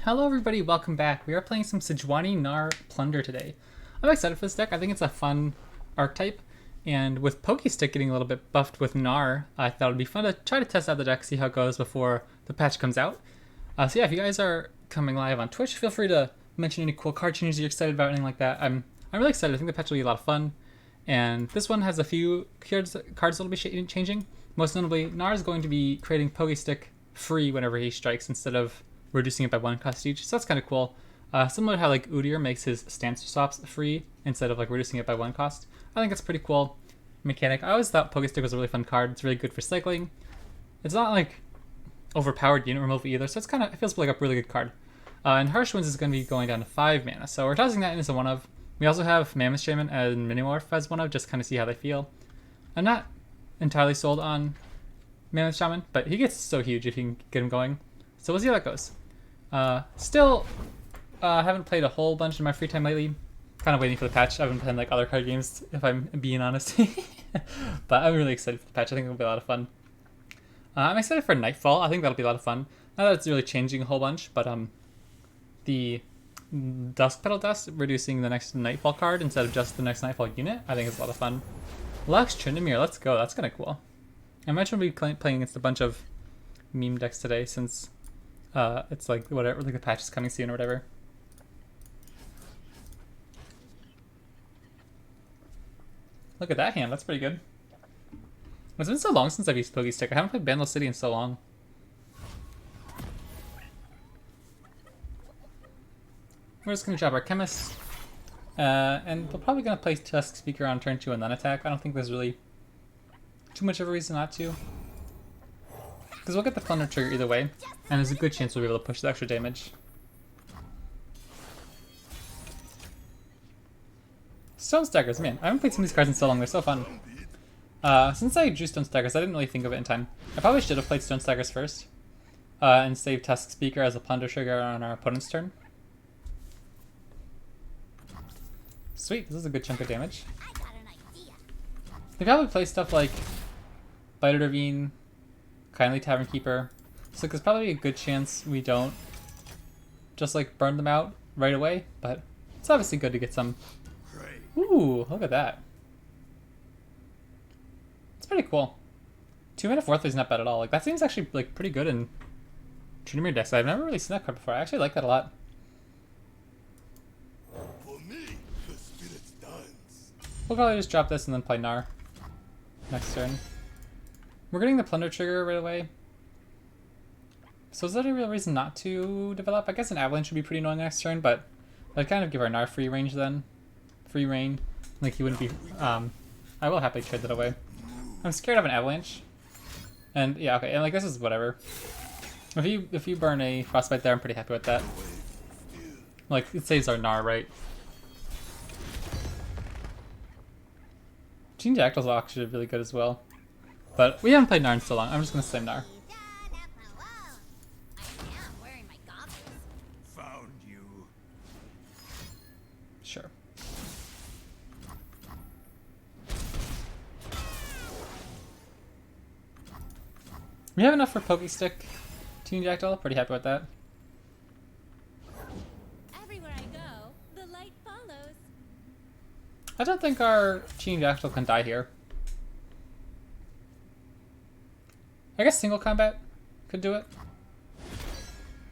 Hello everybody, welcome back. We are playing some Sejuani Gnar Plunder today. I'm excited for this deck. I think it's a fun archetype, and with Pokestick getting a little bit buffed with Gnar, I thought it would be fun to try to test out the deck, see how it goes before the patch comes out. So yeah, if you guys are coming live on Twitch, feel free to mention any cool card changes you're excited about, anything like that. I'm really excited. I think the patch will be a lot of fun, and this one has a few cards that'll be changing. Most notably, Gnar is going to be creating Pokestick free whenever he strikes instead of reducing it by one cost each, so that's kind of cool. Similar to how like Udyr makes his stance swaps free instead of like reducing it by one cost. I think it's pretty cool mechanic. I always thought Pokestick was a really fun card. It's really good for cycling. It's not like overpowered unit removal either, so it feels like a really good card. And Harsh Winds is going to be going down to 5 mana, so we're tossing that in as a one of. We also have Mammoth Shaman and Minimorph as one of, just kind of see how they feel. I'm not entirely sold on Mammoth Shaman, but he gets so huge if you can get him going. So we'll see how that goes. Still, haven't played a whole bunch in my free time lately. Kind of waiting for the patch. I've been playing like other card games, if I'm being honest. But I'm really excited for the patch. I think it'll be a lot of fun. I'm excited for Nightfall. I think that'll be a lot of fun. Not that it's really changing a whole bunch, but the Dusk Petal Dust reducing the next Nightfall card instead of just the next Nightfall unit, I think is a lot of fun. Lux Tryndamere, let's go. That's kind of cool. I mentioned we'll be playing against a bunch of meme decks today since it's like whatever, like the patch is coming soon or whatever. Look at that hand, that's pretty good. It's been so long since I've used Pokestick. I haven't played Bandle City in so long. We're just gonna drop our Chemist, and we're probably gonna play Tusk Speaker on turn 2 and then attack. I don't think there's really too much of a reason not to, because we'll get the Plunder trigger either way, and there's a good chance we'll be able to push the extra damage. Stone Staggers, man, I haven't played some of these cards in so long, they're so fun. Since I drew Stone Staggers, I didn't really think of it in time. I probably should have played Stone Staggers first, and saved Tusk Speaker as a Plunder trigger on our opponent's turn. Sweet, this is a good chunk of damage. They probably play stuff like Blighted Ravine, Kindly Tavern Keeper, so there's probably a good chance we don't just like burn them out right away, but it's obviously good to get some. Ooh, look at that. It's pretty cool. 2 mana 4/3 is not bad at all. Like that seems actually like pretty good in Tryndamere decks. I've never really seen that card before. I actually like that a lot. We'll probably just drop this and then play Gnar next turn. We're getting the Plunder trigger right away. So is that a real reason not to develop? I guess an Avalanche would be pretty annoying next turn, but I'd kind of give our Gnar free range then. Free reign. Like he wouldn't be... I will happily trade that away. I'm scared of an Avalanche. And yeah, okay, and like this is whatever. If you burn a Frostbite there, I'm pretty happy with that. Like, it saves our Gnar, right? Gene Jackal's actually really good as well. But we haven't played Gnar in so long. I'm just going to say Gnar. Found you. Sure. We have enough for Pokestick. Gene Jackal, pretty happy with that. Everywhere I go, the light follows. I don't think our Gene Jackal can die here. I guess single combat could do it.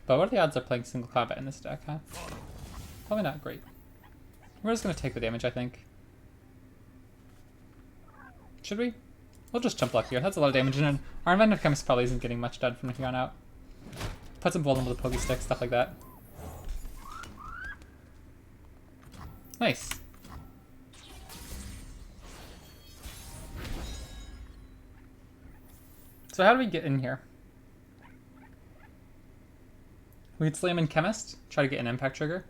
But what are the odds of playing single combat in this deck, huh? Probably not great. We're just going to take the damage, I think. Should we? We'll just jump luck here. That's a lot of damage, and our Inventive Chemist probably isn't getting much done from here on out. Put some vulnerable with the Pokestick, stuff like that. Nice. So how do we get in here? We could slam in Chemist, try to get an impact trigger.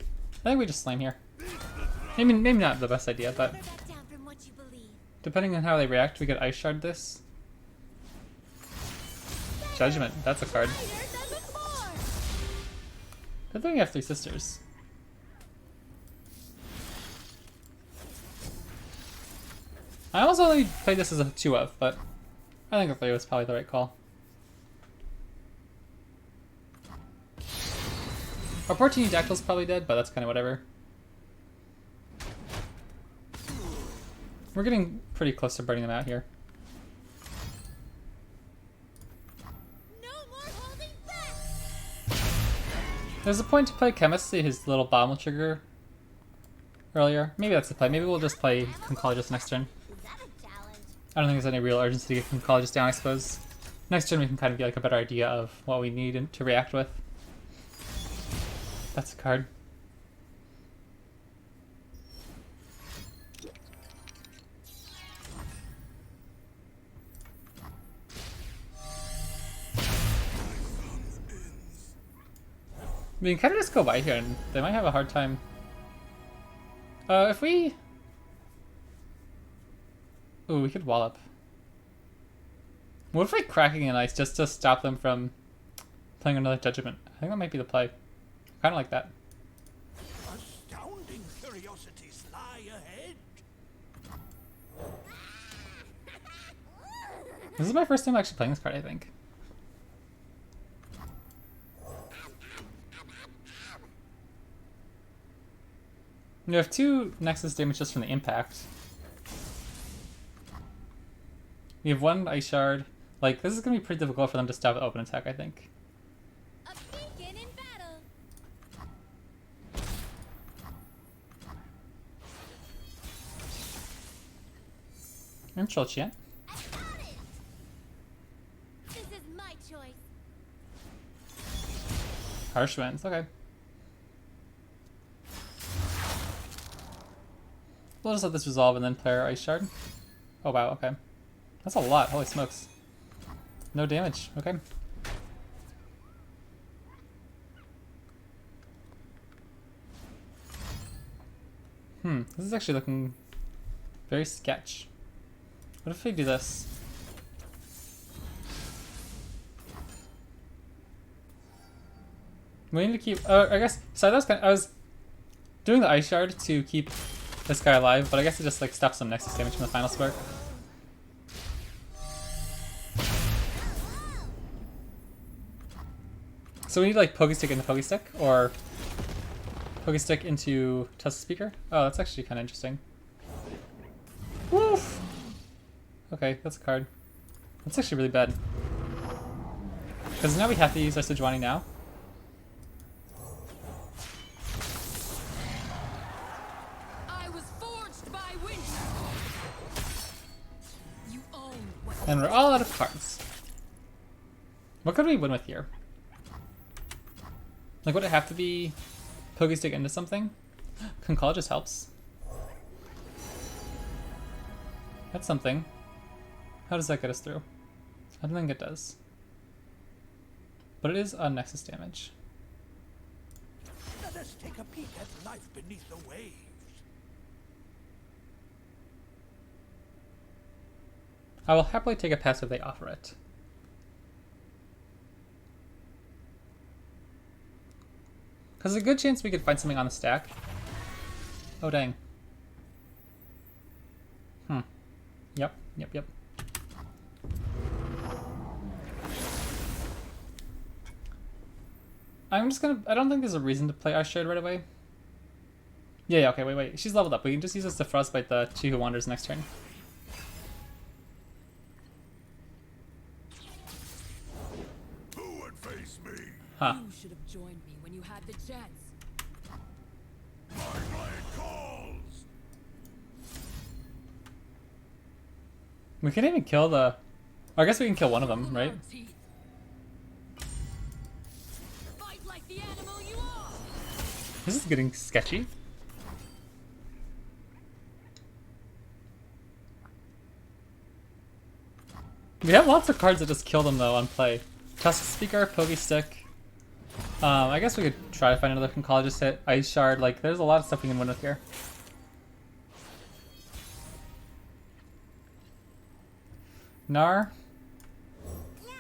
I think we just slam here. Maybe not the best idea, but depending on how they react, we could Ice Shard this. Judgment, that's a card. Good thing we have 3 sisters. I almost only played this as a 2 of, but I think a 3 was probably the right call. Our poor teeny Dactyl's probably dead, but that's kind of whatever. We're getting pretty close to burning them out here. No more holding back. There's a point to play Chemist, see his little bomb will trigger earlier. Maybe that's the play. Maybe we'll just play Concologist next turn. Is that a challenge? I don't think there's any real urgency to get Concologist down, I suppose. Next turn we can kind of get like a better idea of what we need to react with. That's a card. We can kind of just go by here and they might have a hard time. If we... Ooh, we could wallop. What if we cracking an ice just to stop them from playing another judgment? I think that might be the play. Kind of like that. Astounding curiosities lie ahead. This is my first time actually playing this card, I think. You have 2 Nexus damage just from the impact. We have 1 Ice Shard. Like, this is going to be pretty difficult for them to stop an open attack, I think. A beacon in battle. I'm chill, Chant. I got it. This is my choice. Harsh Winds, okay. We'll just let this resolve and then play our Ice Shard. Oh wow, okay. That's a lot, holy smokes. No damage, okay. This is actually looking very sketch. What if we do this? We need to keep, I guess, so that was I was doing the Ice Shard to keep this guy alive, but I guess it just like stops some Nexus damage from the final spark. So we need like Pokestick into Pokestick, or Pokestick into Tusk Speaker? Oh, that's actually kind of interesting. Woof! Okay, that's a card. That's actually really bad. Because now we have to use our Sejuani now. And we're all out of cards. What could we win with here? Like, would it have to be Pokestick into something? Concologist helps. That's something. How does that get us through? I don't think it does. But it is on Nexus damage. Let us take a peek at life beneath the waves. I will happily take a pass if they offer it. Because there's a good chance we could find something on the stack. Oh, dang. Yep. I'm just gonna... I don't think there's a reason to play Ice Shard right away. Yeah, okay, wait. She's leveled up. We can just use this to Frostbite the She Who Wanders next turn. Who would face me? Huh. You should have joined me when you had the chance. My blade calls. We can even kill the... I guess we can kill one of them, right? Fight like the animal you are. This is getting sketchy. We have lots of cards that just kill them though on play. Tusk Speaker, Pokestick. I guess we could try to find another Concologist hit. Ice Shard, like there's a lot of stuff we can win with here. Gnar,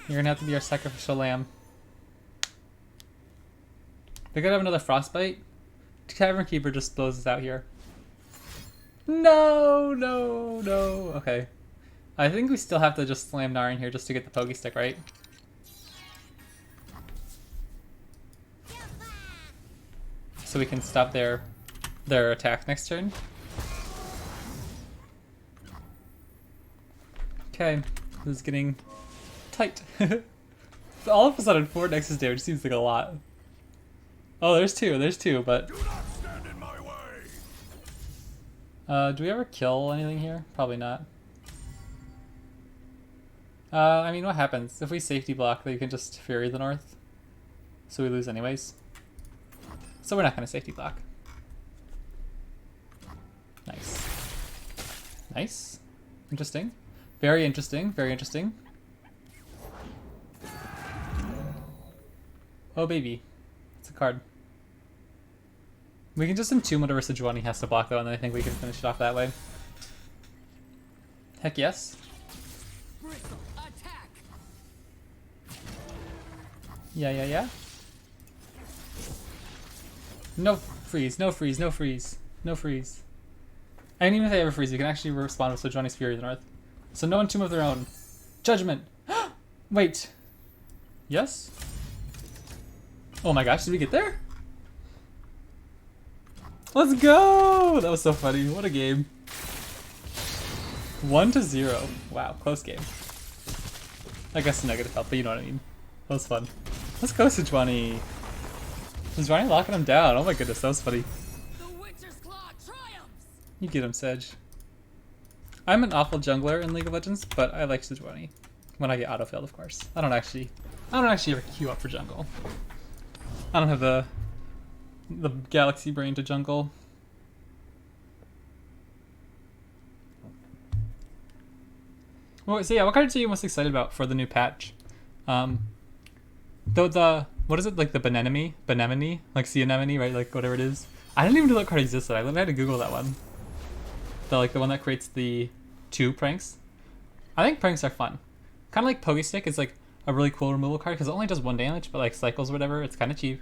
you're gonna have to be our sacrificial lamb. They could have another Frostbite. Tavern Keeper just blows us out here. No. Okay. I think we still have to just slam Gnar in here just to get the Pokestick, right? so we can stop their attack next turn. Okay, this is getting tight. All of a sudden, 4 Nexus damage seems like a lot. Oh, there's two, but... Do not stand in my way. Do we ever kill anything here? Probably not. I mean, what happens? If we safety block, they can just Fury the North. So we lose anyways. So we're not going to safety block. Nice. Nice. Interesting. Very interesting, very interesting. Oh baby. It's a card. We can just entomb whatever Sejuani has to block though, and then I think we can finish it off that way. Heck yes. Bristle, attack! Yeah. No freeze, no freeze, no freeze, no freeze. And even if they ever freeze, we can actually respond with Sejuani's Fury of the North. So no entomb of their own. Judgment! Wait. Yes? Oh my gosh, did we get there? Let's go! That was so funny. What a game. 1-0. Wow, close game. I guess negative health, but you know what I mean. That was fun. Let's go, Sejuani. Sejuani locking him down. Oh my goodness, that was funny. The Witcher's Claw triumphs! You get him, Sedge. I'm an awful jungler in League of Legends, but I like Sejuani. When I get auto-failed, of course. I don't actually ever queue up for jungle. I don't have the galaxy brain to jungle. Well, so yeah, what cards are you most excited about for the new patch? The what is it, like the Benemone, like sea anemone, right? Like whatever it is. I didn't even know that card existed. I literally had to Google that one. The one that creates the 2 pranks. I think pranks are fun. Kind of like Pokestick is like a really cool removal card because it only does 1 damage, but like cycles or whatever, it's kind of cheap.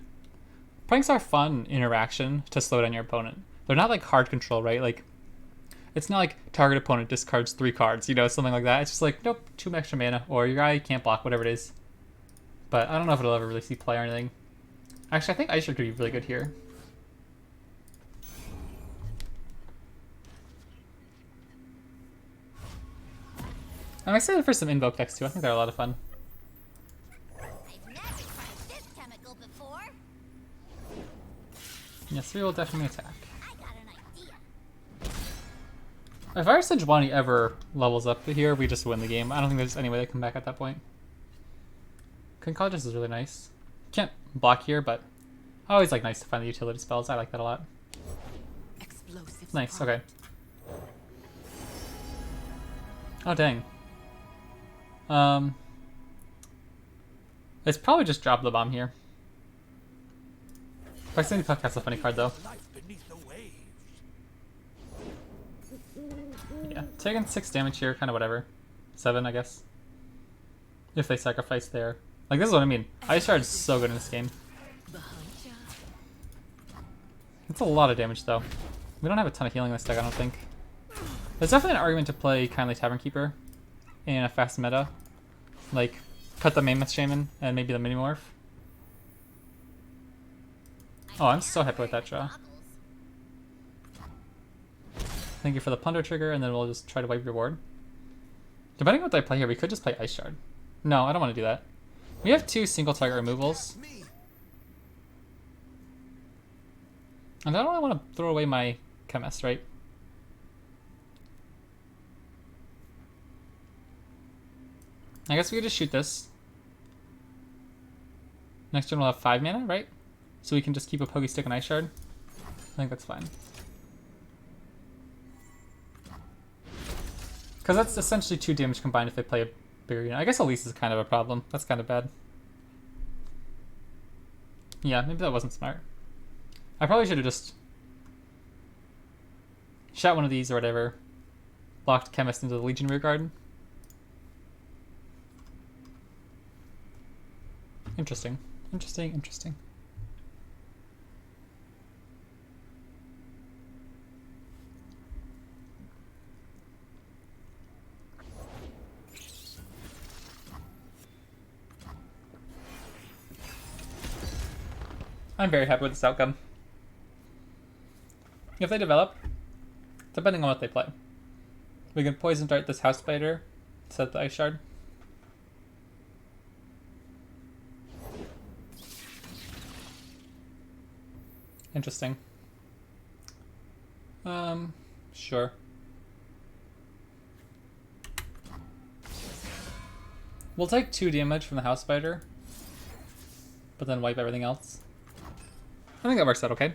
Pranks are fun interaction to slow down your opponent. They're not like hard control, right? Like, it's not like target opponent discards 3 cards, you know, something like that. It's just like, nope, 2 extra mana, or your guy can't block, whatever it is. But I don't know if it'll ever really see play or anything. Actually, I think Ice Shard could be really good here. I'm excited for some Invoke decks too. I think they're a lot of fun. I've never tried this chemical before. Yes, we will definitely attack. I got an idea. If our Sejuani ever levels up here, we just win the game. I don't think there's any way they come back at that point. Concogis is really nice. Can't block here, but I always like nice to find the utility spells. I like that a lot. Explosive. Nice, okay. Oh, dang. It's probably just drop the bomb here. Proximity Puck has a funny card though. Life beneath the waves. Yeah, taking 6 damage here, kind of whatever. 7, I guess. If they sacrifice there. Like, this is what I mean. Ice Shard is so good in this game. It's a lot of damage though. We don't have a ton of healing in this deck, I don't think. There's definitely an argument to play Kindly Tavern Keeper in a fast meta. Like, cut the Mammoth Shaman and maybe the Minimorph. Oh, I'm so happy with that draw. Thank you for the Plunder trigger, and then we'll just try to wipe your board. Depending on what I play here, we could just play Ice Shard. No, I don't want to do that. We have 2 single target removals. Me. And I don't really want to throw away my Chemist, right? I guess we could just shoot this. Next turn we'll have 5 mana, right? So we can just keep a Pokestick and Ice Shard. I think that's fine. Because that's essentially 2 damage combined if they play a bigger unit. I guess Elise is kind of a problem. That's kind of bad. Yeah, maybe that wasn't smart. I probably should have just shot one of these or whatever. Locked Chemist into the Legion Rearguard. Interesting. Interesting, interesting. I'm very happy with this outcome. If they develop, depending on what they play, we can poison dart this house spider, set the ice shard. Interesting. Sure. We'll take 2 damage from the house spider, but then wipe everything else. I think that works out okay.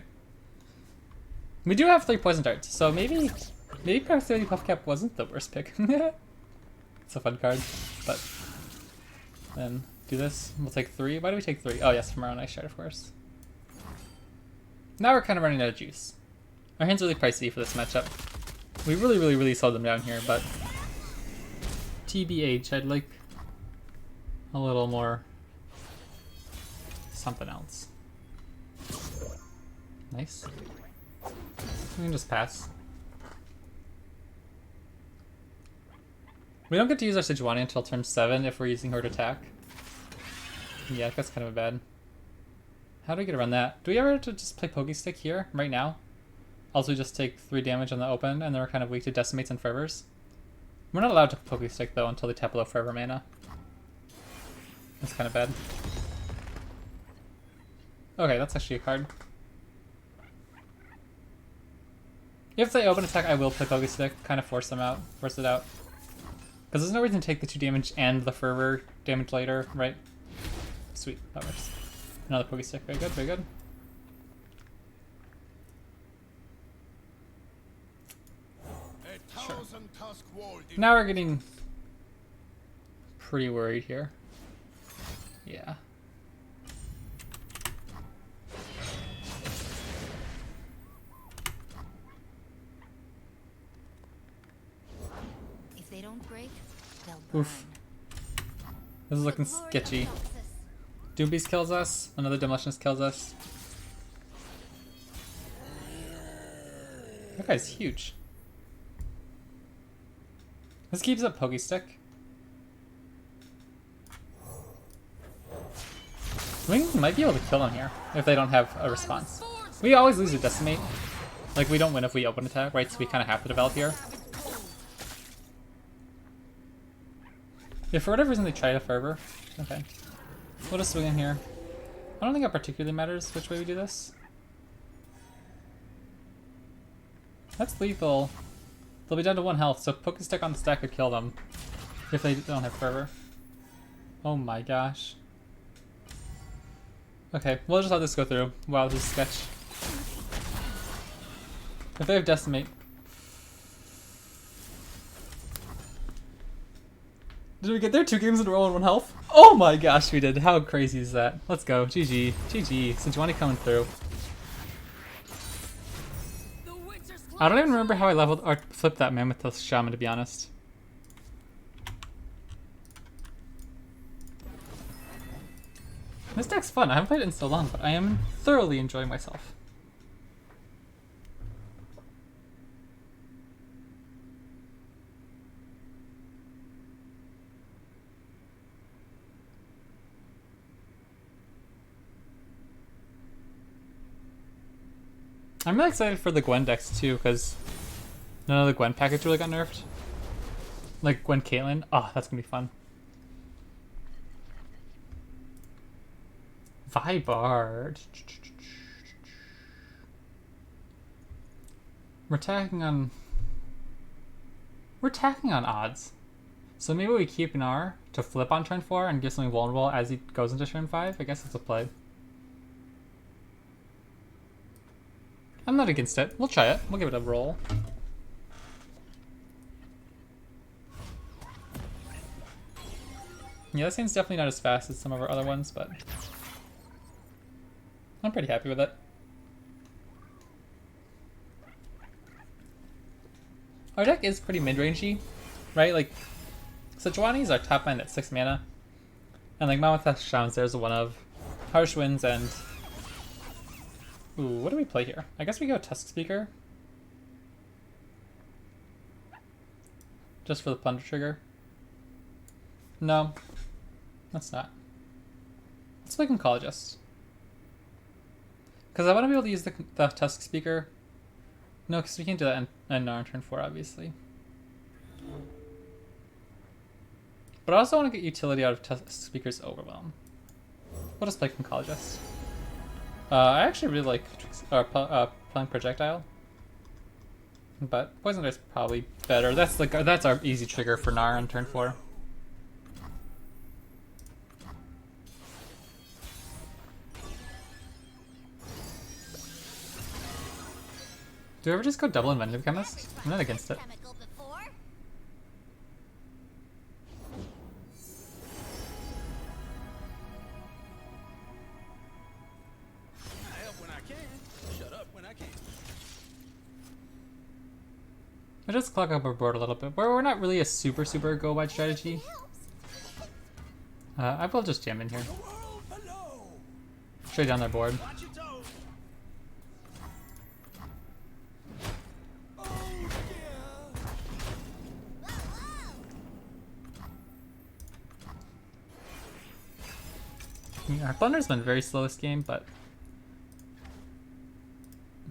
We do have 3 poison darts, so maybe Proximity Puff Cap wasn't the worst pick. It's a fun card, but then do this. We'll take 3. Why do we take 3? Oh yes, from our own ice shard, of course. Now we're kind of running out of juice. Our hand's really pricey for this matchup. We really slowed them down here, but TBH, I'd like a little more something else. Nice. We can just pass. We don't get to use our Sejuani until turn 7 if we're using her to attack. Yeah, that's kind of bad. How do we get around that? Do we ever have to just play Pokestick here, right now? Also just take 3 damage on the open, and then we're kind of weak to Decimates and Fervors. We're not allowed to Pokestick though until they tap below Forever mana. That's kind of bad. Okay, that's actually a card. If they open attack, I will play Pokestick, kind of force it out. Because there's no reason to take the 2 damage and the Fervor damage later, right? Sweet, that works. Another Pokestick, very good, very good. Sure. Now we're getting pretty worried here. Yeah. If they don't break, they'll burn. Oof. This is looking sketchy. Doombeast kills us. Another Demolitionist kills us. That guy's huge. This keeps up Pokestick. We might be able to kill them here if they don't have a response. We always lose a Decimate. Like, we don't win if we open attack, right? So we kind of have to develop here. If for whatever reason they try to Fervor, okay. We'll just swing in here. I don't think it particularly matters which way we do this. That's lethal. They'll be down to 1 health, so Pokestick on the stack could kill them if they don't have Fervor. Oh my gosh. Okay, we'll just let this go through. Wow, this is sketch. If they have Decimate. Did we get there 2 games in a row on 1 health? Oh my gosh, we did. How crazy is that? Let's go. GG. GG. Sejuani coming through. I don't even remember how I leveled or flipped that Mammoth Shaman, to be honest. This deck's fun. I haven't played it in so long, but I am thoroughly enjoying myself. I'm really excited for the Gwen decks too, because none of the Gwen package really got nerfed. Like Gwen Caitlyn. Oh, that's gonna be fun. Vibard. We're tacking on odds. So maybe we keep Gnar to flip on turn 4 and get something vulnerable as he goes into turn 5. I guess it's a play. I'm not against it. We'll try it. We'll give it a roll. Yeah, this thing's definitely not as fast as some of our other ones, but I'm pretty happy with it. Our deck is pretty mid-rangey, right? Like, Sejuani is our top end at 6 mana. And like Mammoth Shamans, there's a one of Harsh Winds and... Ooh, what do we play here? I guess we go Tusk Speaker. Just for the Plunder trigger. No, that's not. Let's play Oncologist. Because I want to be able to use the Tusk Speaker No, because we can't do that in Gnar on turn 4, obviously. But I also want to get utility out of Speaker's Overwhelm. We'll just play Conchologist. I actually really like Playing Projectile. But Poison Dart's probably better. That's our easy trigger for Gnar on turn 4. Do we ever just go double Inventive Chemist? I'm not against it. Chemical before? I help when I can. Shut up when I can. I just clog up our board a little bit. We're not really a super go wide strategy. I will just jam in here. The world below. Straight down their board. Watch your toes. Oh dear. Yeah, our Plunder's been very slow this game, but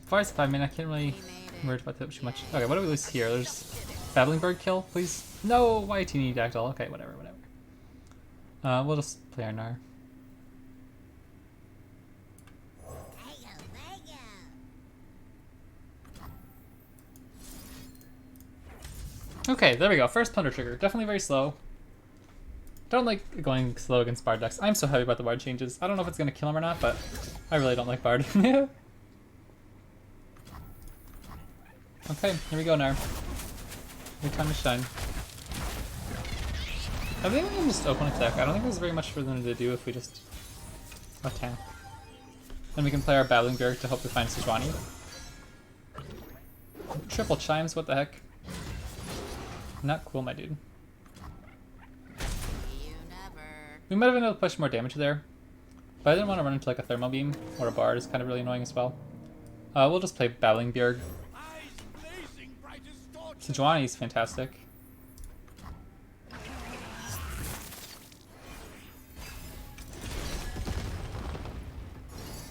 as far as 5 minutes, I can't really worry about that too much. Okay, what do we lose here? There's Babbling Bird kill, please. No, why teeny Dactyl? Okay, whatever. We'll just play our Gnar. Okay, there we go. First Plunder trigger. Definitely very slow. Don't like going slow against Bard decks. I'm so happy about the Bard changes. I don't know if it's going to kill him or not, but I really don't like Bard. Okay, here we go, Gnar. Good time to shine. I think we can just open attack. I don't think there's very much for them to do if we just attack. Then we can play our Babbling Bird to hope we find Sejuani. Triple chimes, what the heck? Not cool, my dude. We might have been able to push more damage there, but I didn't want to run into like a Thermal Beam or a Bard. It's kind of really annoying as well. We'll just play Babbling Bird. Sejuani is fantastic.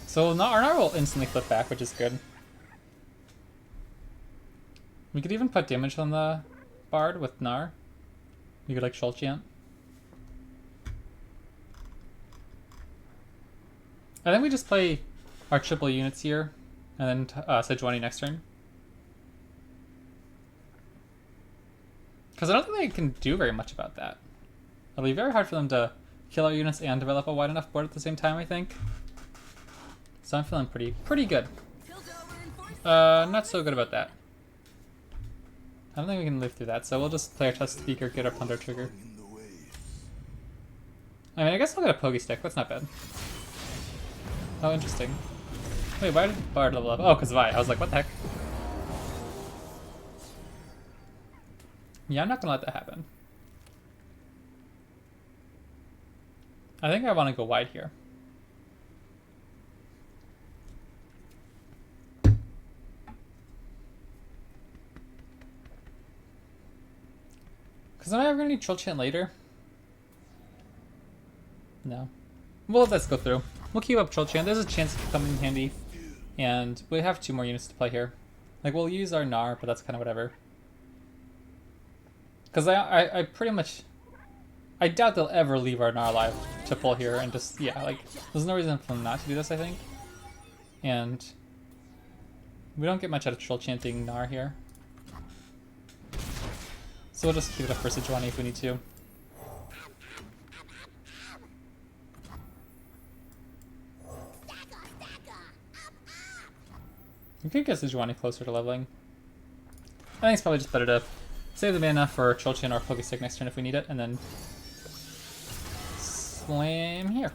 So our Gnar will instantly flip back, which is good. We could even put damage on the Bard with Gnar. We could like Shoal Chant. I think we just play our triple units here, and then Sejuani next turn. Because I don't think they can do very much about that. It'll be very hard for them to kill our units and develop a wide enough board at the same time, I think. So I'm feeling pretty good. Not so good about that. I don't think we can live through that, so we'll just play our Test Speaker, get our Plunder trigger. I mean, I guess I'll get a Pokey Stick, that's not bad. Oh, interesting. Wait, why did Bard level up? Oh, because Vi. I was like, what the heck? Yeah, I'm not gonna let that happen. I think I want to go wide here. Because am I ever going to need Troll Chant later? No. Well, let's go through. We'll keep up Troll Chant. There's a chance it could come in handy. And we have 2 more units to play here. Like, we'll use our Gnar, but that's kind of whatever. Because I pretty much... I doubt they'll ever leave our Gnar alive to pull here and just... Yeah, like, there's no reason for them not to do this, I think. And... we don't get much out of Troll Chanting Gnar here. So we'll just keep it up for Sejuani if we need to. We could get Sejuani closer to leveling. I think it's probably just better to save the mana for Troll Chant or Pokestick next turn if we need it, and then slam here.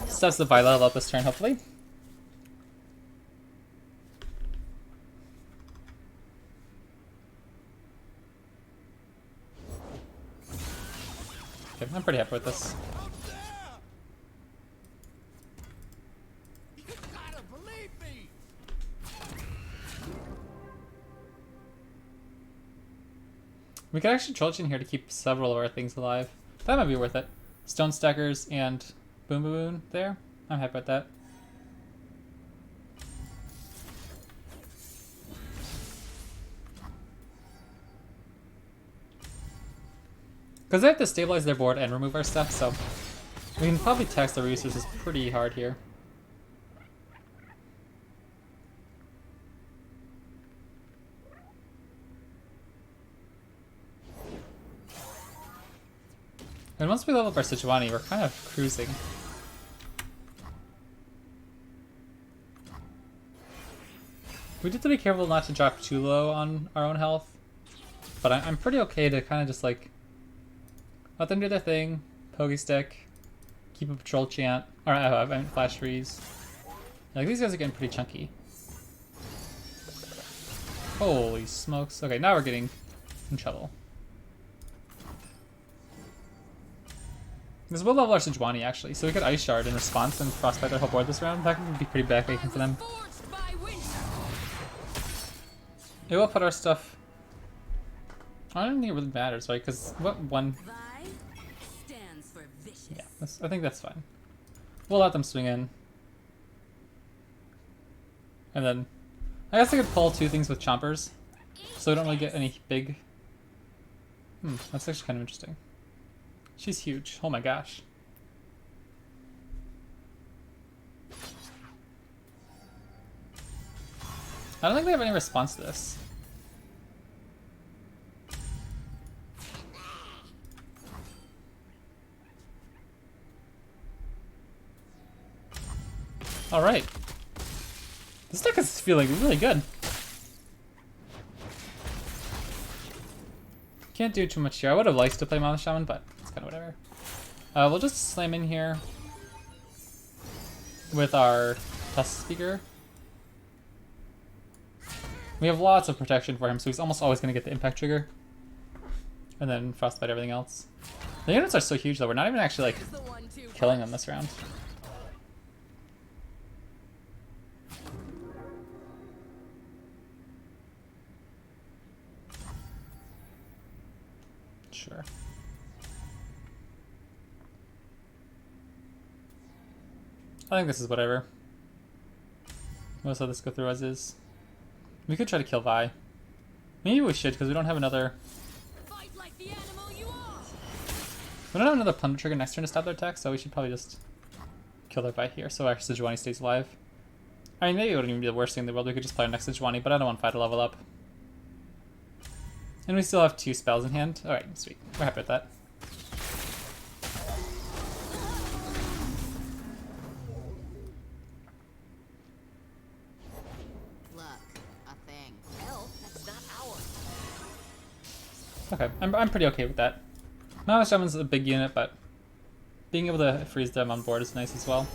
Stuffs the Vi level up this turn, hopefully. Okay, I'm pretty happy with this. You gotta believe me. We could actually Troll Chant here to keep several of our things alive. That might be worth it. Stone Stackers and Boom Boom Boom there. I'm happy with that. Because they have to stabilize their board and remove our stuff, so we can probably tax the resources pretty hard here. And once we level up our Sejuani, we're kind of cruising. We have to be careful not to drop too low on our own health, but I'm pretty okay to kind of just like let them do their thing, Pokey Stick, keep a patrol chant, or I mean Flash Freeze. Like these guys are getting pretty chunky. Holy smokes. Okay, now we're getting in trouble. This will level our Sejuani actually, so we could Ice Shard in response and Frostbite their whole board this round. That would be pretty backbreaking for them. It will put our stuff... I don't think it really matters, right? Because what one... Stands for vicious. Yeah, I think that's fine. We'll let them swing in. And then... I guess I could pull two things with Chompers, so we don't really get any big... that's actually kind of interesting. She's huge. Oh my gosh. I don't think they have any response to this. Alright. This deck is feeling really good. Can't do too much here. I would have liked to play Mama Shaman, but it's kind of whatever. We'll just slam in here with our Tusk Speaker. We have lots of protection for him, so he's almost always going to get the impact trigger. And then Frostbite everything else. The units are so huge though, we're not even actually like killing them this round. Sure. I think this is whatever. We'll just let this go through as is. We could try to kill Vi. Maybe we should, because we don't have another... Fight like the animal you are. We don't have another Plunder trigger next turn to stop their attack, so we should probably just kill their Vi here, so our Sejuani stays alive. I mean, maybe it wouldn't even be the worst thing in the world. We could just play our next Sejuani, but I don't want Vi to level up. And we still have 2 spells in hand. Alright, sweet. We're happy with that. Okay, I'm pretty okay with that. Mama Shaman's a big unit, but being able to freeze them on board is nice as well.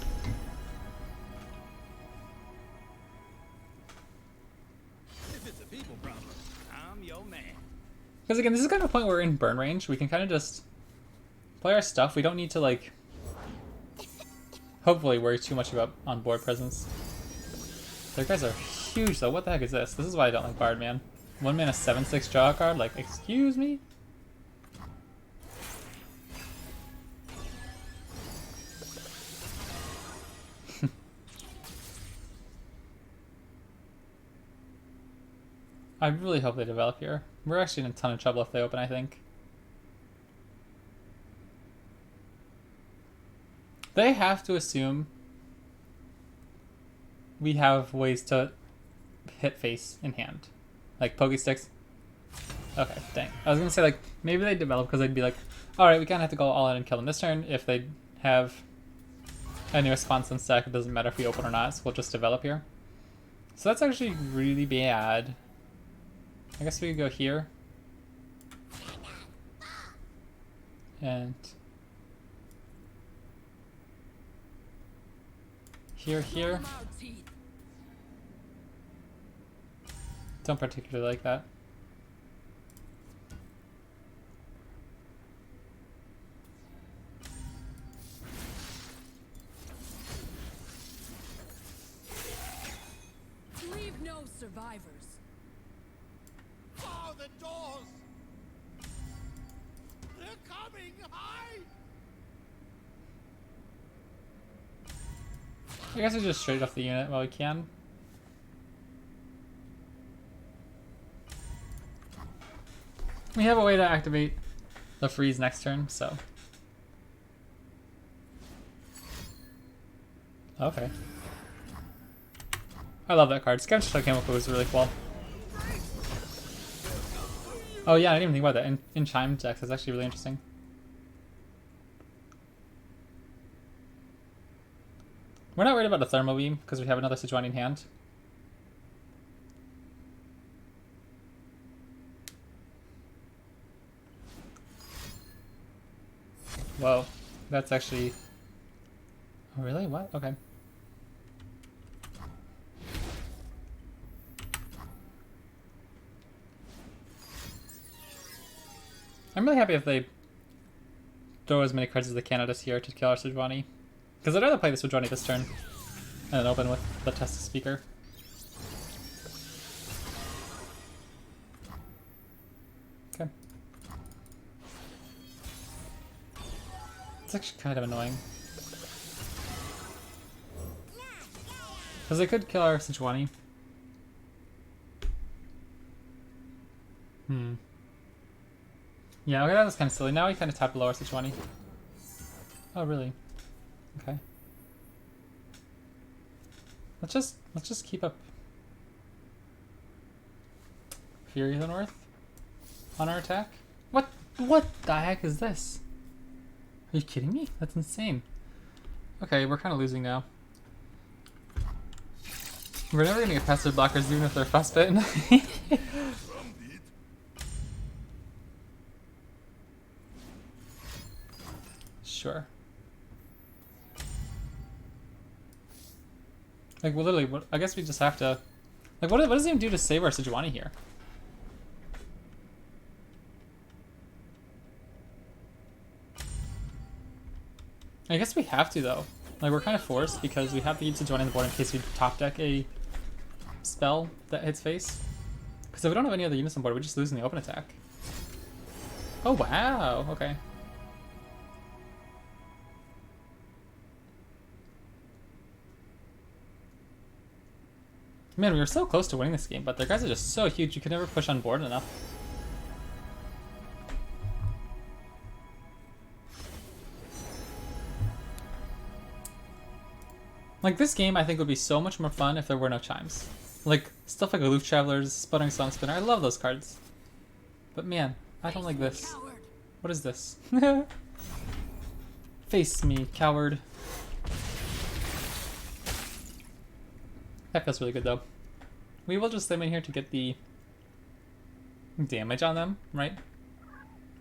If it's a people problem, I'm your man. Because again, this is kind of a point where we're in burn range. We can kind of just play our stuff. We don't need to like, hopefully worry too much about on-board presence. Their guys are huge though. What the heck is this? This is why I don't like Bard, man. 1 mana 7/6 draw a card? Like, excuse me? I really hope they develop here. We're actually in a ton of trouble if they open, I think. They have to assume we have ways to hit face in hand. Like Pokey Sticks. Okay, dang. I was gonna say like maybe they develop because they'd be like, alright, we kinda have to go all in and kill them this turn. If they have any response on stack, it doesn't matter if we open or not, so we'll just develop here. So that's actually really bad. I guess we could go here. And here. Don't particularly like that. Leave no survivors. Oh, the doors! They're coming! Hide! I guess we just straight off the unit while we can. We have a way to activate the freeze next turn, so. Okay. I love that card. Scavenge Chemical was really cool. Oh yeah, I didn't even think about that. In Chime decks, that's actually really interesting. We're not worried about a Thermo Beam because we have another Sejuani in hand. Whoa, that's actually... Oh really? What? Okay. I'm really happy if they throw as many cards as they can at us here to kill our Sejuani. Because I'd rather play the Sejuani this turn and then open with the Test Speaker. Okay. It's actually kind of annoying. Because they could kill our Sejuani. Yeah, okay, that was kind of silly. Now we kind of tap below our Sejuani. Oh, really? Okay. Let's just keep up Fury of the North on our attack. What the heck is this? Are you kidding me? That's insane. Okay, we're kind of losing now. We're never gonna get past their blockers even if they're frostbitten. Sure. Like, well, literally, I guess we just have to... Like, what does it even do to save our Sejuani here? I guess we have to, though. Like, we're kind of forced because we have to keep Sejuani on the board in case we top deck a spell that hits face. Because if we don't have any other units on board, we just lose in the open attack. Oh, wow. Okay. Man, we were so close to winning this game, but their guys are just so huge, you could never push on board enough. Like, this game, I think, would be so much more fun if there were no chimes. Like, stuff like Aloof Travelers, Sputtering Song Spinner, I love those cards. But man, I don't like this. What is this? Face me, coward. That feels really good, though. We will just stay in here to get the damage on them, right?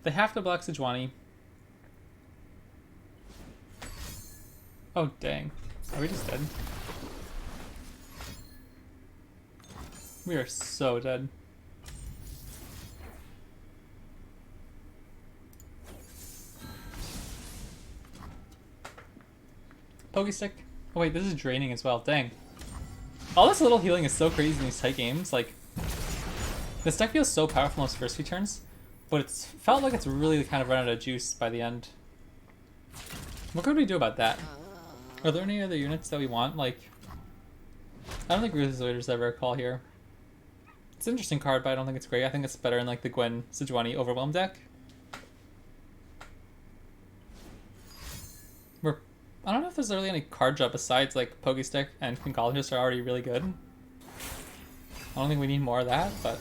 They have to block Sejuani. Oh, dang. Are we just dead? We are so dead. Pokestick. Oh wait, this is draining as well. Dang. All this little healing is so crazy in these tight games. Like, this deck feels so powerful in those first few turns, but it's felt like it's really kind of run out of juice by the end. What could we do about that? Are there any other units that we want? Like, I don't think Runeterra's ever a call here. It's an interesting card, but I don't think it's great. I think it's better in like the Gwen Sejuani Overwhelm deck. I don't know if there's really any card draw besides like Pokestick and Concologist are already really good. I don't think we need more of that, but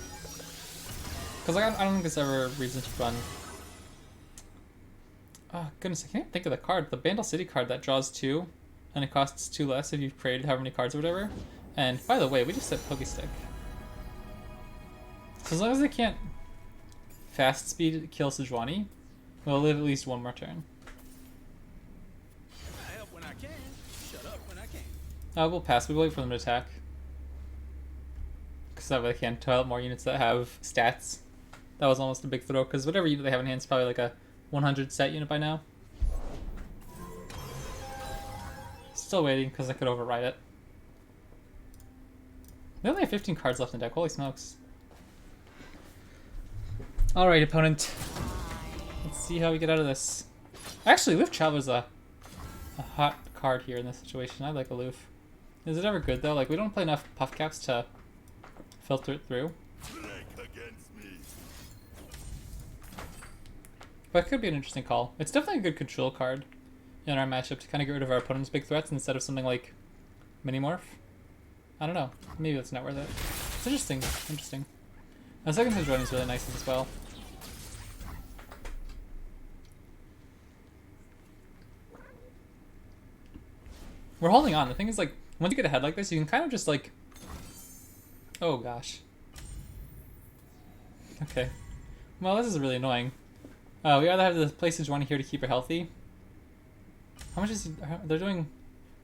because like, I don't think there's ever a reason to run. Oh goodness, I can't think of the card. The Bandle City card that draws 2, and it costs 2 less if you've created however many cards or whatever. And by the way, we just said Pokestick. So as long as they can't fast speed kill Sejuani, we'll live at least one more turn. We'll pass. We'll wait for them to attack. Because that way they can tile out more units that have stats. That was almost a big throw, because whatever unit they have in hand is probably like a 100 stat unit by now. Still waiting, because I could override it. They only have 15 cards left in the deck. Holy smokes. Alright, opponent. Let's see how we get out of this. Actually, Aloof Traveler's a hot card here in this situation. I like Aloof. Is it ever good though? Like, we don't play enough puff caps to filter it through. But it could be an interesting call. It's definitely a good control card in our matchup to kind of get rid of our opponent's big threats instead of something like Minimorph. I don't know. Maybe that's not worth it. It's interesting. Interesting. The second Sejuani is really nice as well. We're holding on. The thing is, like, once you get ahead like this, you can kind of just, like... Oh, gosh. Okay. Well, this is really annoying. We either have to place Sejuani here to keep her healthy. How much is... They're doing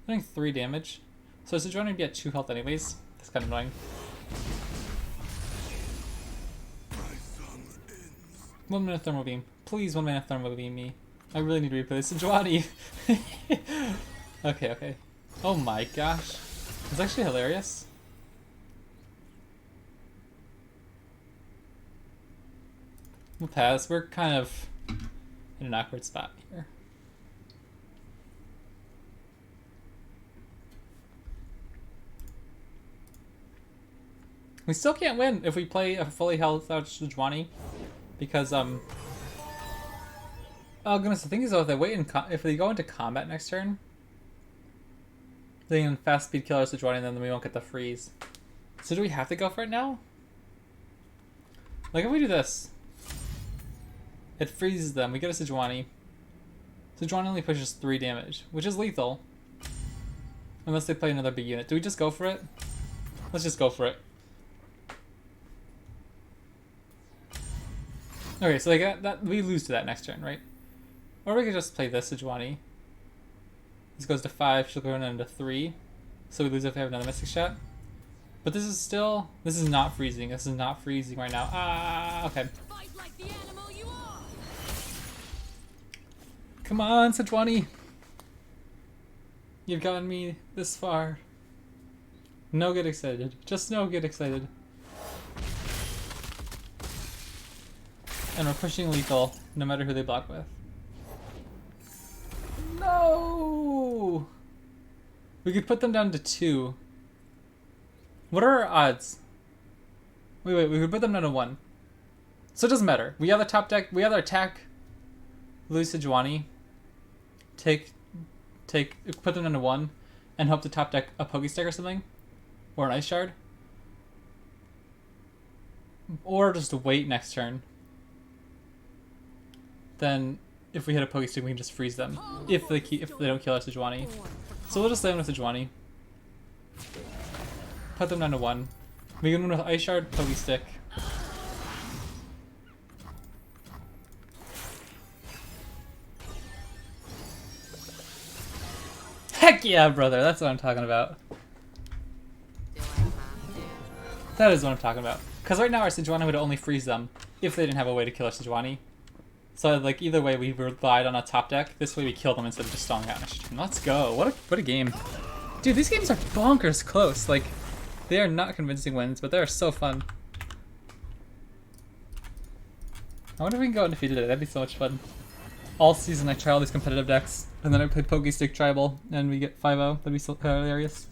3 damage. So Sejuani would be at 2 health anyways. That's kind of annoying. 1 minute thermal beam. Please 1 minute thermal beam me. I really need to replay Sejuani. Okay. Oh my gosh. It's actually hilarious. We'll pass. We're kind of in an awkward spot here. We still can't win if we play a fully health out Sejuani, because oh goodness, the thing is though, if they go into combat next turn, they can fast speed kill our Sejuani, and then we won't get the freeze. So do we have to go for it now? Like if we do this, it freezes them. We get a Sejuani. Sejuani only pushes 3 damage, which is lethal. Unless they play another big unit. Do we just go for it? Let's just go for it. Okay, so that we lose to that next turn, right? Or we could just play this Sejuani. This goes to 5, she'll go into 3. So we lose if we have another Mystic Shot. But this is not freezing. This is not freezing right now. Okay. Fight like the animal you are. Come on, Sejuani. You've gotten me this far. No get excited. Just no get excited. And we're pushing lethal, no matter who they block with. No! We could put them down to 2. What are our odds? Wait, we could put them down to 1. So it doesn't matter. We have the top deck, we either attack, lose Sejuani, put them down to 1, and hope to top deck a Pokestick or something, or an Ice Shard. Or just wait next turn. Then, if we hit a Pokestick, we can just freeze them. If they don't kill our Sejuani. So we'll just land with Sejuani. Put them down to 1. We can win with Ice Shard, Pokestick. Heck yeah, brother! That's what I'm talking about. That is what I'm talking about. Because right now our Sejuani would only freeze them if they didn't have a way to kill our Sejuani. So like either way we relied on a top deck. This way we kill them instead of just stalling out next turn. Let's go. What a game. Dude, these games are bonkers close. Like, they are not convincing wins, but they are so fun. I wonder if we can go undefeated today. That'd be so much fun. All season I try all these competitive decks, and then I play Pokestick Tribal, and we get 5-0. That'd be so hilarious.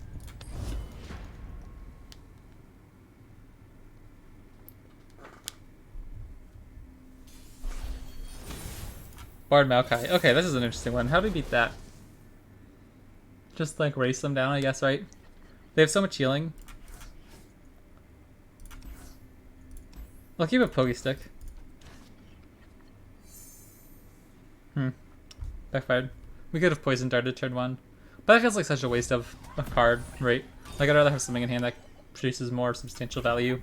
Bard Maokai. Okay, this is an interesting one. How do we beat that? Just like race them down, I guess, right? They have so much healing. I'll keep a Pokestick. Backfired. We could have Poison Darted turn 1. But that feels like such a waste of a card, right? Like, I'd rather have something in hand that produces more substantial value.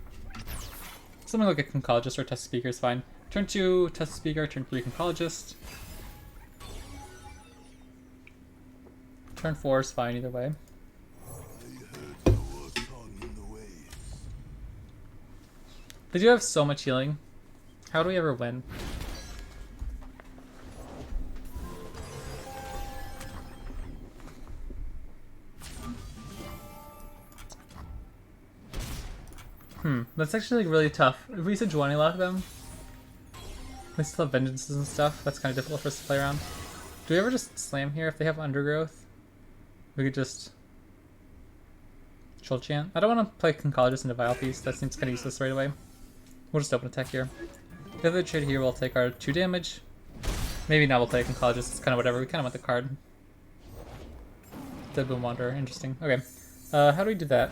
Something like a Conchologist or Test Speaker is fine. Turn 2, Test Speaker. Turn 3, Conchologist. Turn 4 is fine either way. They do have so much healing. How do we ever win? That's actually like really tough. If we Sejuani lock them, we still have vengeances and stuff. That's kind of difficult for us to play around. Do we ever just slam here if they have undergrowth? We could just Troll Chant. I don't want to play Conchologist into Vile Feast. That seems kind of useless right away. We'll just open attack here. If they trade here, we'll take our 2 damage. Maybe now we'll play Concologist. It's kind of whatever. We kind of want the card. Dead Boom Wanderer. Interesting. Okay. How do we do that?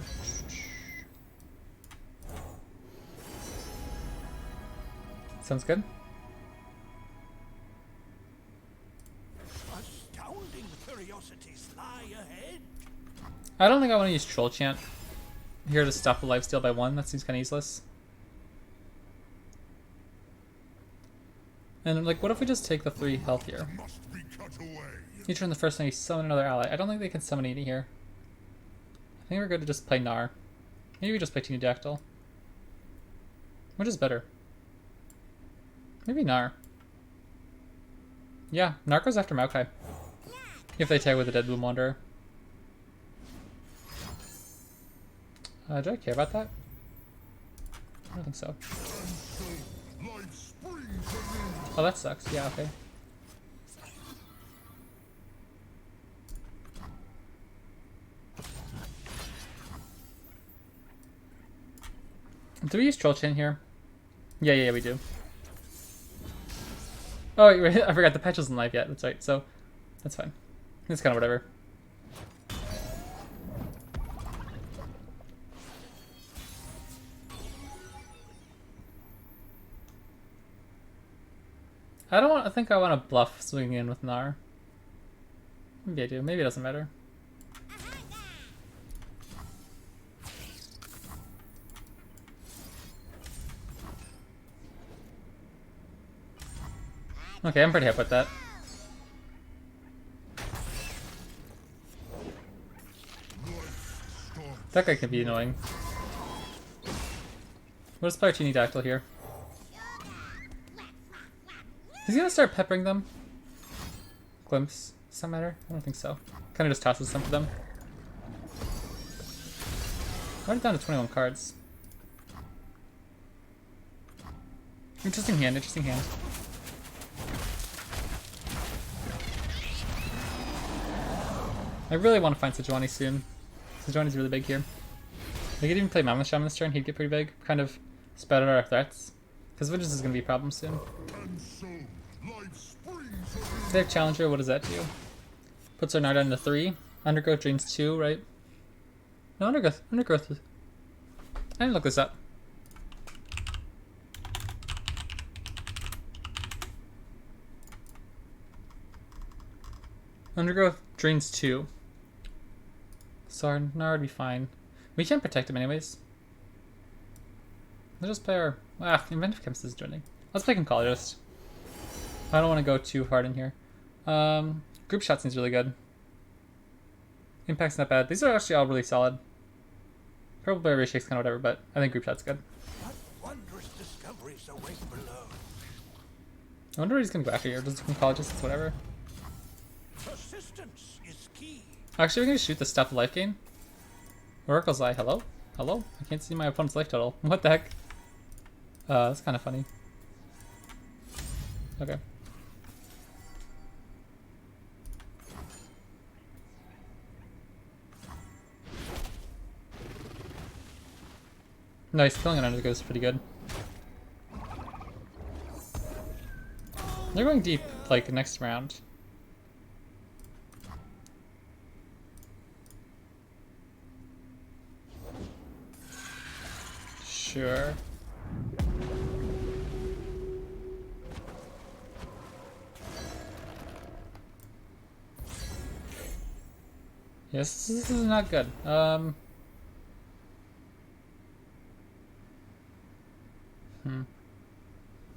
Sounds good. Astounding curiosities lie ahead. I don't think I want to use Troll Chant here to stop the lifesteal by 1. That seems kind of useless. And like, what if we just take the 3 health here? You turn the first time you summon another ally. I don't think they can summon any here. I think we're good to just play Gnar. Maybe we just play Teanudactyl. Which is better? Maybe Gnar. Yeah, Gnar goes after Maokai. If they tag with the Dead Boom Wanderer. Do I care about that? I don't think so. Oh, that sucks. Yeah, okay. Do we use Troll Chin here? Yeah, we do. Oh, wait, I forgot the patch isn't live yet. That's right, so that's fine. It's kind of whatever. I think I want to bluff swinging in with Gnar. Maybe I do. Maybe it doesn't matter. Okay, I'm pretty happy with that. That guy can be annoying. We'll just play our Teanudactyl here. He's gonna start peppering them. Glimpse. Does that matter? I don't think so. Kind of just tosses some for them. Got it down to 21 cards. Interesting hand, interesting hand. I really want to find Sejuani soon. Sejuani's really big here. We could even play Mammoth Shaman this turn, he'd get pretty big. Kind of spread out our threats. Because Vengeance is going to be a problem soon. They have Challenger, what does that do? Puts our Gnar down to 3. Undergrowth drains 2, right? No, Undergrowth. I didn't look this up. Undergrowth drains 2. So our Gnar would be fine. We can't protect him anyways. Let's just play our... Inventive Chemist is joining. Let's play Concologist. I don't want to go too hard in here. Group Shot seems really good. Impact's not bad. These are actually all really solid. Purple Berry Shake's kind of whatever, but I think Group Shot's good. What wondrous discoveries await below. I wonder what he's going to go after here. Does Concologist? It's whatever. Persistence is key. Actually, we're going to shoot the Stop the Life Gain. Oracle's Eye. Hello? Hello? I can't see my opponent's life total. What the heck? That's kind of funny. Okay. Nice, killing an Undergo is pretty good. They're going deep, like, next round. Sure. Yes, this is not good.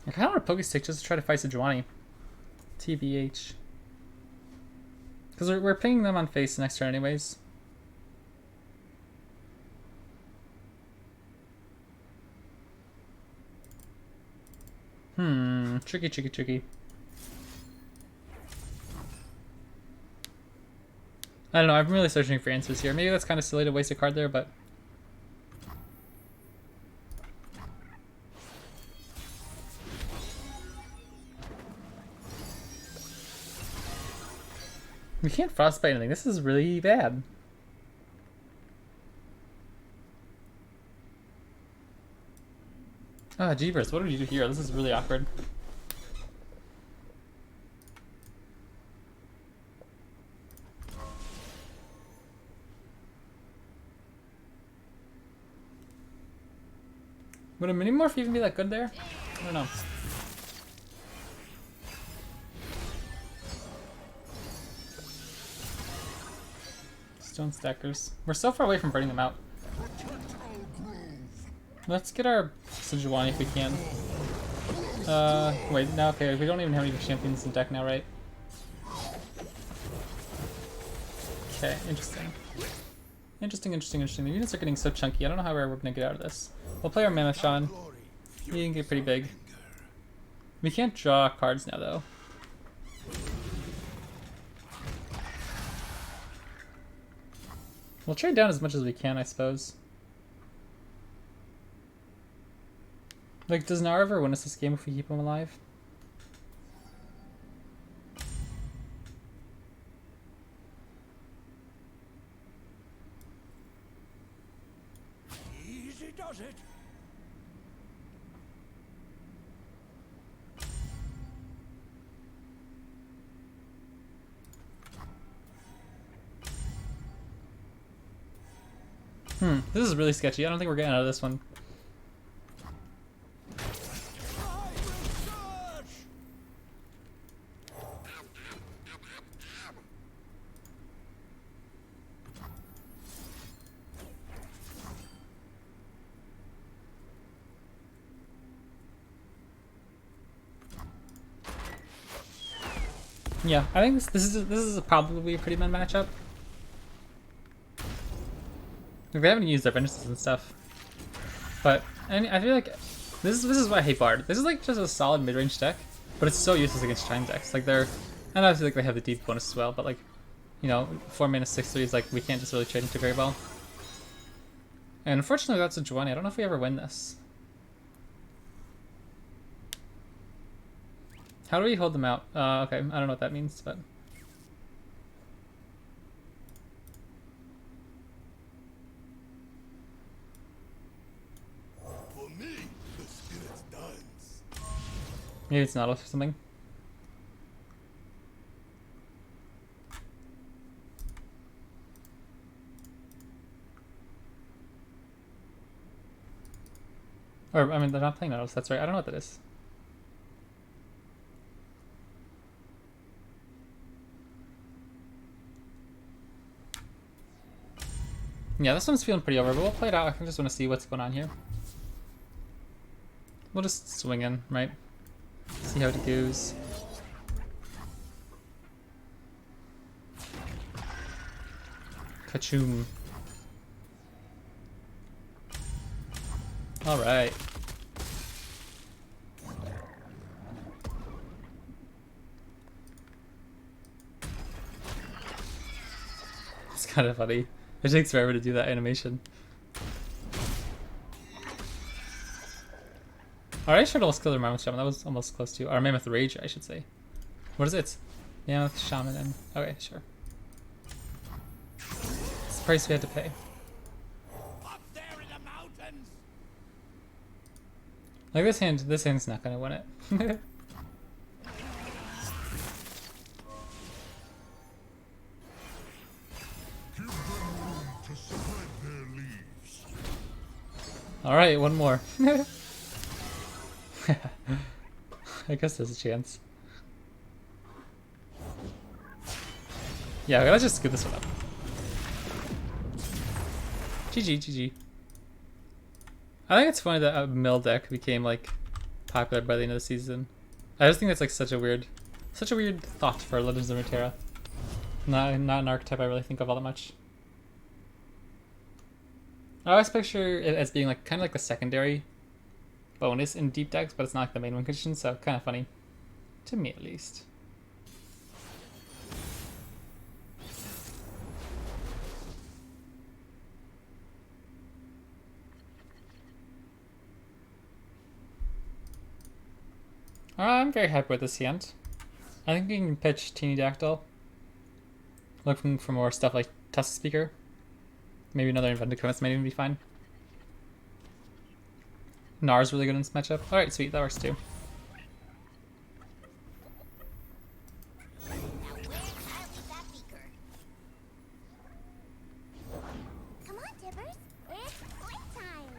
I kind of want to Pokestick just to try to fight Sejuani. TBH. Because we're pinging them on face next turn anyways. Tricky. I don't know, I'm really searching for answers here. Maybe that's kind of silly to waste a card there, but... we can't frostbite anything. This is really bad. Ah, jeepers, what did we do here? This is really awkward. Would a Minimorph even be that good there? I don't know. Stone stackers. We're so far away from burning them out. Let's get our Sejuani if we can. Wait, no, okay, we don't even have any champions in deck now, right? Okay, interesting. Interesting. The units are getting so chunky. I don't know how we're gonna get out of this. We'll play our Mammoth Shaman. He can get pretty big. We can't draw cards now, though. We'll trade down as much as we can, I suppose. Like, does Gnar ever win us this game if we keep him alive? Easy does it. This is really sketchy. I don't think we're getting out of this one. Yeah, I think this is probably a pretty bad matchup. We haven't used our vengeances and stuff, but I feel like this is why I hate Bard. This is like just a solid mid-range deck, but it's so useless against Chime decks. Like they're, and obviously like they have the deep bonus as well, but like, you know, 4 mana 6/3 is like we can't just really trade into very well. And unfortunately that's a Sejuani. I don't know if we ever win this. How do we hold them out? Okay, I don't know what that means, but. For me, the spirit's dance. Maybe it's Nautilus or something. Or, I mean, they're not playing Nautilus, that's right. I don't know what that is. Yeah, this one's feeling pretty over, but we'll play it out. I just want to see what's going on here. We'll just swing in, right? See how it goes. Kachoom. Alright. It's kind of funny. It takes forever to do that animation. Alright, I should almost kill the Mammoth Shaman. That was almost close to. Or Mammoth Rage, I should say. What is it? Mammoth Shaman and. Okay, sure. It's the price we had to pay. Up there in the mountains. Like this hand's not gonna win it. Alright, one more. I guess there's a chance. Yeah, let's just scoop this one up. GG. I think it's funny that a mill deck became like popular by the end of the season. I just think that's like such a weird thought for Legends of Runeterra. Not an archetype I really think of all that much. I always picture it as being like kind of like a secondary bonus in deep decks, but it's not like the main win condition, so kind of funny. To me, at least. I'm very happy with this hand. I think we can pitch Teeny Dactyl. Looking for more stuff like Tusk Speaker. Maybe another Invented Chemist might even be fine. Gnar's really good in this matchup. Alright, sweet, that works too. Now where are we that beaker? Come on, Tibbers. It's playtime.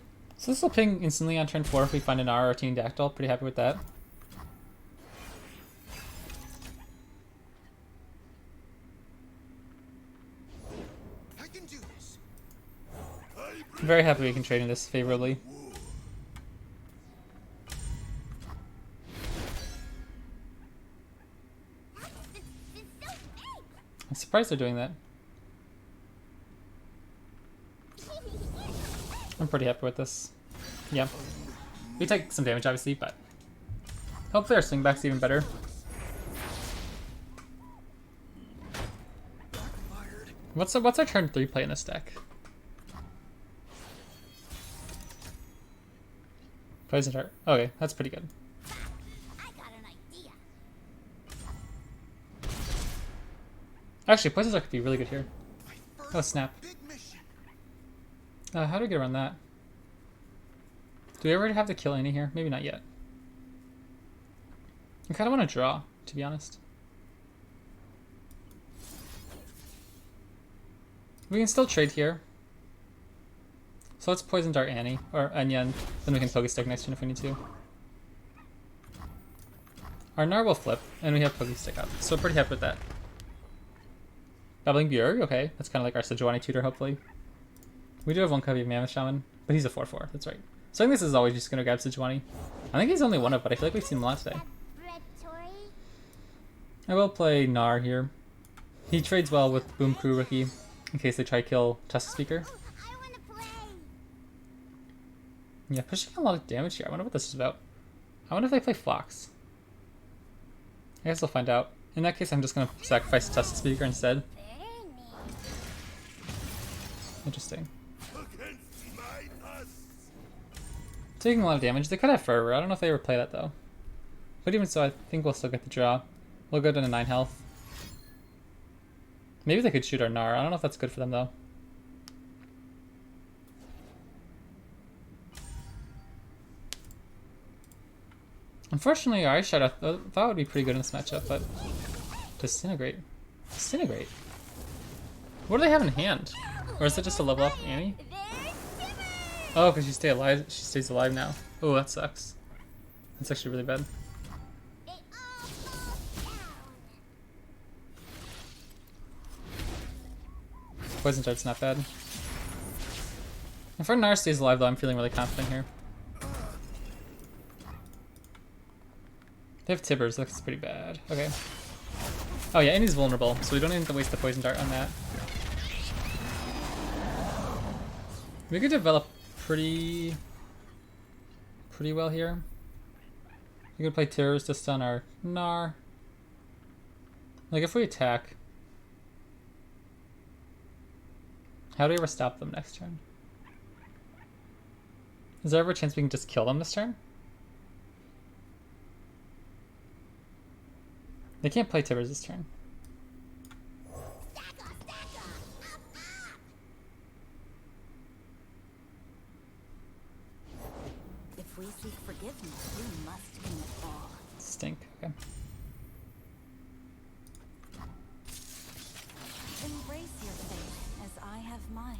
So this will ping instantly on turn 4 if we find an R or a Teeny Dactyl. Pretty happy with that. I can do this. I'm very happy we can trade in this favorably. I'm surprised they're doing that. I'm pretty happy with this. Yeah. We take some damage, obviously, but hopefully our swingback's even better. What's our turn 3 play in this deck? Poison Dart. Okay, that's pretty good. I got an idea. Actually, Poison Dart could be really good here. Oh, snap. Big mission. How do we get around that? Do we ever have to kill any here? Maybe not yet. I kind of want to draw, to be honest. We can still trade here. So let's Poison Dart Annie, or Anya, then we can Pokestick next turn if we need to. Our Gnar will flip, and we have Pokestick up, so pretty happy with that. Babbling Bjerg, okay, that's kind of like our Sejuani tutor, hopefully. We do have one copy of Mammoth Shaman, but he's a 4/4, that's right. So I think this is always just going to grab Sejuani. I think he's only one up, but I feel like we've seen him a lot today. Laboratory. I will play Gnar here. He trades well with Boom Crew Rookie, in case they try to kill Tusk Speaker. I want to play. Yeah, pushing a lot of damage here. I wonder what this is about. I wonder if they play Phlox. I guess we'll find out. In that case, I'm just going to sacrifice Tusk Speaker instead. Very neat. Interesting. Against my us. Taking a lot of damage. They could have Fervor. I don't know if they ever play that, though. But even so, I think we'll still get the draw. We'll go down to 9 health. Maybe they could shoot our Gnar. I don't know if that's good for them, though. Unfortunately, our Ice Shot I thought would be pretty good in this matchup, but Disintegrate. Disintegrate. What do they have in hand? Or is it just a level up Annie? Oh, because she stays alive. She stays alive now. Oh, that sucks. That's actually really bad. They all fall down. Poison Dart's not bad. If our Gnar stays alive, though, I'm feeling really confident here. They have Tibbers, looks pretty bad. Okay. Oh yeah, and he's vulnerable, so we don't even have to waste the Poison Dart on that. We could develop pretty well here. We could play Terrors to stun our Gnar. Like if we attack, how do we ever stop them next turn? Is there ever a chance we can just kill them this turn? They can't play Tibbers this turn. If we seek forgiveness, we must commit all. Stink. Okay. Embrace your fate as I have mine.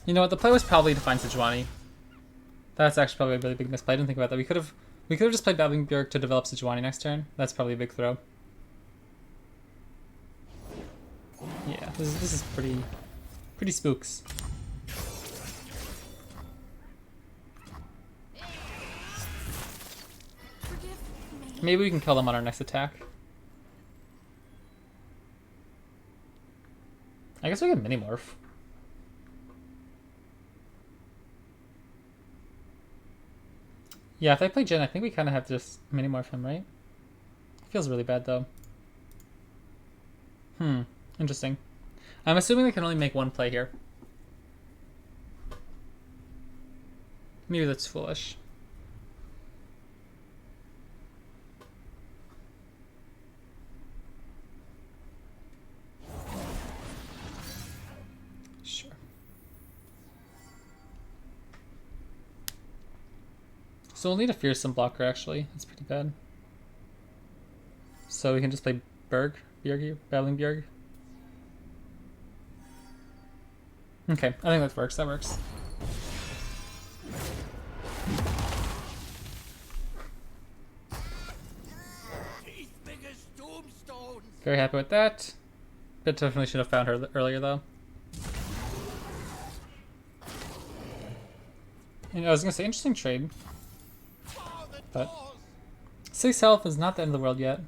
You know what? The play was probably to find Sejuani. That's actually probably a really big misplay. I didn't think about that. We could have just played Babbling Bjerg to develop Sejuani next turn. That's probably a big throw. Yeah, this is pretty spooks. Maybe we can kill them on our next attack. I guess we can Minimorph. Yeah, if they play Jhin, I think we kind of have to just Minimorph him, right? Feels really bad, though. Interesting. I'm assuming they can only make one play here. Maybe that's foolish. Sure. So we'll need a Fearsome blocker, actually. That's pretty bad. So we can just play Bjerg, Battling Bjerg. Okay, I think that works. That works. Teeth big as tombstones. Very happy with that. But definitely should have found her earlier though. And I was gonna say interesting trade, Bar the but doors. 6 health is not the end of the world yet.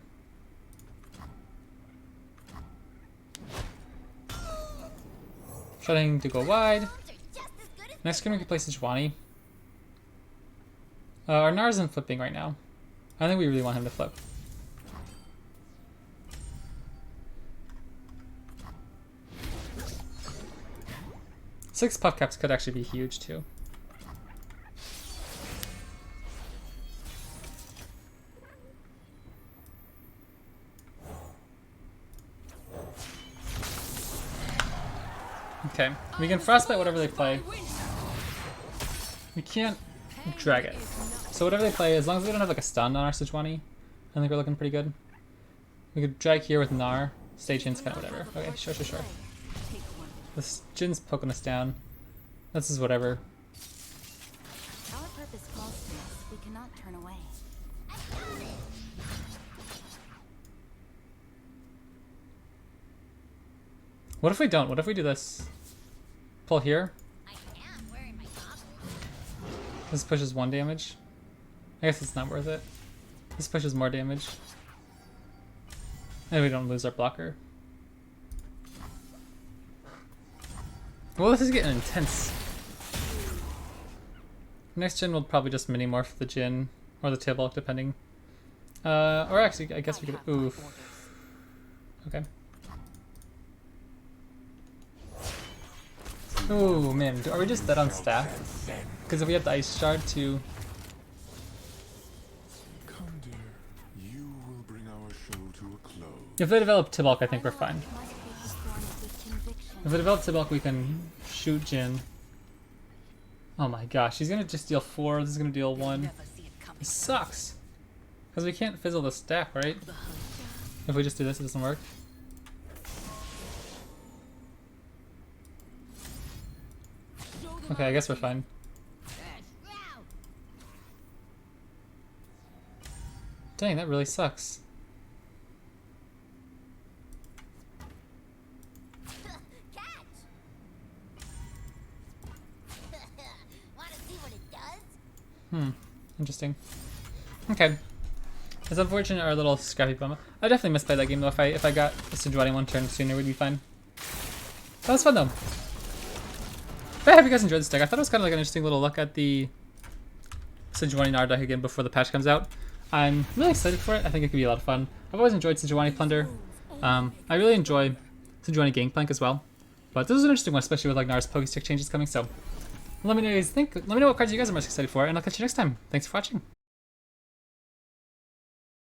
Shutting to go wide. Those are just as good as Next game we can play Sejuani. Our Gnar isn't flipping right now. I think we really want him to flip. 6 puff caps could actually be huge too. Okay, we can frostbite whatever they play. We can't drag it. So whatever they play, as long as we don't have like a stun on our Sejuani, I think we're looking pretty good. We could drag here with Gnar, stage hints, kind of whatever. Okay, sure. Take one. This Jin's poking us down. This is whatever. Our purpose calls to us. We cannot turn away. What if we don't? What if we do this? Pull here. I am wearing my goggles. This pushes 1 damage. I guess it's not worth it. This pushes more damage. And we don't lose our blocker. Well, this is getting intense. Next gen will probably just mini morph the Jin or the Tibalt, depending. Or actually, I guess we could. Oof. Okay. Oh man, are we just dead on staff? Because if we have the ice shard to. Come, dear. You will bring our show to a close. If they develop Tibalt, I think we're fine. Must be performed with conviction. If we develop Tibalt, we can shoot Jin. Oh my gosh, he's gonna just deal 4. This is gonna deal 1. Never see it coming. This sucks. Because we can't fizzle the stack, right? If we just do this, it doesn't work. Okay, I guess we're fine. Dang, that really sucks. Catch! Want to see what it does? Interesting. Okay. It's unfortunate our little scrappy bummer. I definitely misplayed that game though. If I got a Sejuani 1 turn sooner, we'd be fine. That was fun though. But I hope you guys enjoyed this deck. I thought it was kind of like an interesting little look at the Sejuani Gnar deck again before the patch comes out. I'm really excited for it. I think it could be a lot of fun. I've always enjoyed Sejuani Plunder. I really enjoy Sejuani Gangplank as well. But this is an interesting one, especially with like Gnar's Pokestick changes coming. So let me know what you guys think. Let me know what cards you guys are most excited for, and I'll catch you next time. Thanks for watching.